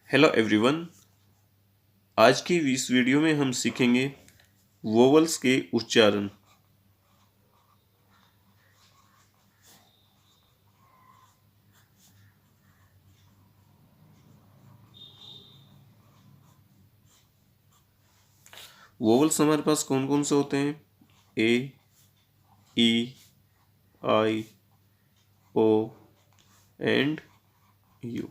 Hello everyone. आज की इस वीडियो में हम सीखेंगे वोवल्स के उच्चारण। वोवल्स हमारे पास कौन कौन से होते हैं? ए, ई, आई, ओ एंड यू।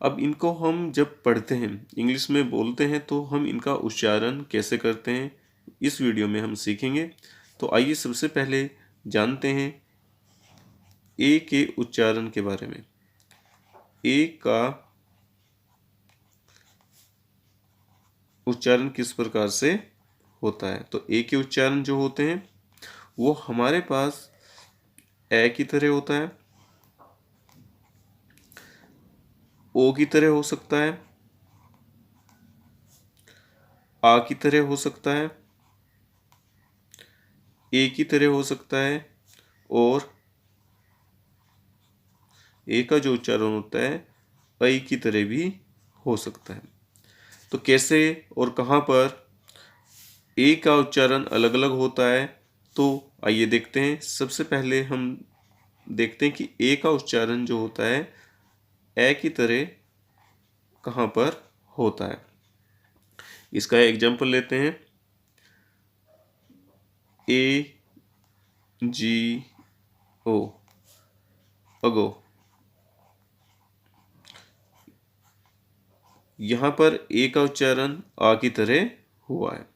अब इनको हम जब पढ़ते हैं, इंग्लिश में बोलते हैं, तो हम इनका उच्चारण कैसे करते हैं इस वीडियो में हम सीखेंगे। तो आइए सबसे पहले जानते हैं ए के उच्चारण के बारे में। ए का उच्चारण किस प्रकार से होता है? तो ए के उच्चारण जो होते हैं वो हमारे पास ए की तरह होता है, ओ की तरह हो सकता है, आ की तरह हो सकता है, ए की तरह हो सकता है, और ए का जो उच्चारण होता है ऐ की तरह भी हो सकता है। तो कैसे और कहाँ पर ए का उच्चारण अलग अलग होता है, तो आइए देखते हैं। सबसे पहले हम देखते हैं कि ए का उच्चारण जो होता है ए की तरह कहाँ पर होता है। इसका एग्जाम्पल लेते हैं। ए, जी, ओ, अगो। यहाँ पर ए का उच्चारण आ की तरह हुआ है।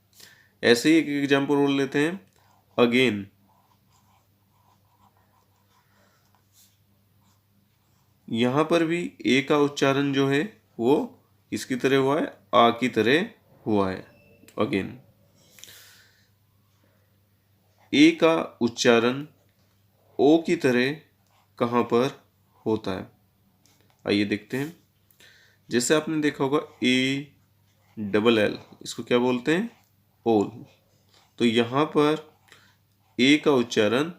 ऐसे ही एक एग्जाम्पल और लेते हैं। अगेन, यहाँ पर भी ए का उच्चारण जो है वो इसकी तरह हुआ है, आ की तरह हुआ है। अगेन, ए का उच्चारण ओ की तरह कहाँ पर होता है? आइए देखते हैं। जैसे आपने देखा होगा ए डबल एल, इसको क्या बोलते हैं? ओल। तो यहाँ पर ए का उच्चारण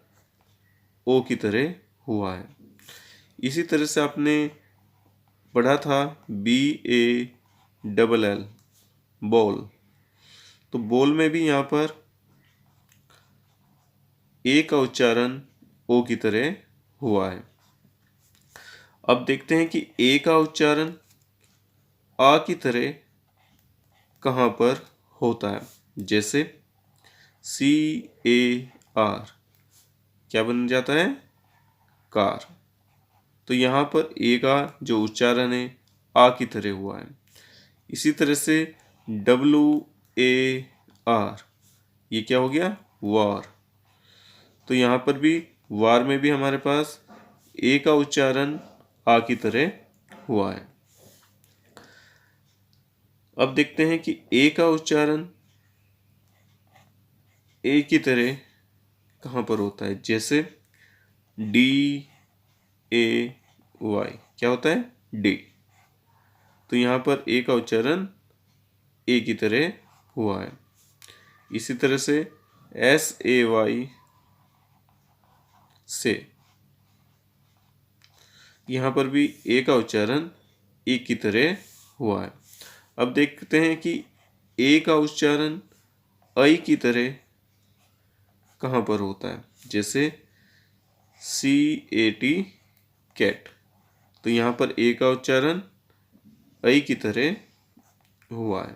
ओ की तरह हुआ है। इसी तरह से आपने पढ़ा था B A double L, ball. तो बॉल में भी यहाँ पर ए का उच्चारण ओ की तरह हुआ है। अब देखते हैं कि ए का उच्चारण आ की तरह कहाँ पर होता है। जैसे सी ए आर, क्या बन जाता है? कार। तो यहाँ पर ए का जो उच्चारण है आ की तरह हुआ है। इसी तरह से डब्लू ए आर, ये क्या हो गया? वार। तो यहाँ पर भी वार में भी हमारे पास ए का उच्चारण आ की तरह हुआ है। अब देखते हैं कि ए का उच्चारण ए की तरह कहाँ पर होता है। जैसे डी ए वाई, क्या होता है? डी। तो यहाँ पर ए का उच्चारण ए की तरह हुआ है। इसी तरह से एस ए वाई से, यहाँ पर भी ए का उच्चारण ए की तरह हुआ है। अब देखते हैं कि ए का उच्चारण ऐ की तरह कहाँ पर होता है। जैसे सी ए टी, कैट। तो यहाँ पर ए का उच्चारण ऐ की तरह हुआ है।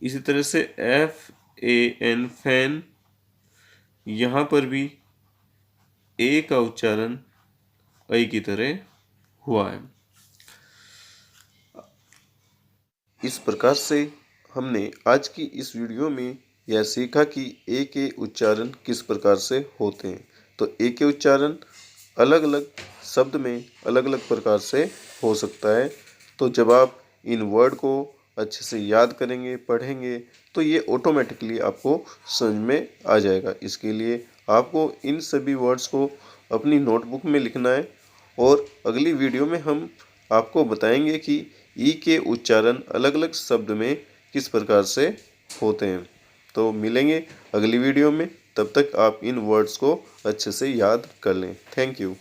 इसी तरह से एफ ए एन, फैन। यहाँ पर भी ए का उच्चारण ऐ की तरह हुआ है। इस प्रकार से हमने आज की इस वीडियो में यह सीखा कि ए के उच्चारण किस प्रकार से होते हैं। तो ए के उच्चारण अलग अलग शब्द में अलग अलग प्रकार से हो सकता है। तो जब आप इन वर्ड को अच्छे से याद करेंगे, पढ़ेंगे, तो ये ऑटोमेटिकली आपको समझ में आ जाएगा। इसके लिए आपको इन सभी वर्ड्स को अपनी नोटबुक में लिखना है। और अगली वीडियो में हम आपको बताएंगे कि ई के उच्चारण अलग अलग शब्द में किस प्रकार से होते हैं। तो मिलेंगे अगली वीडियो में। तब तक आप इन वर्ड्स को अच्छे से याद कर लें। Thank you.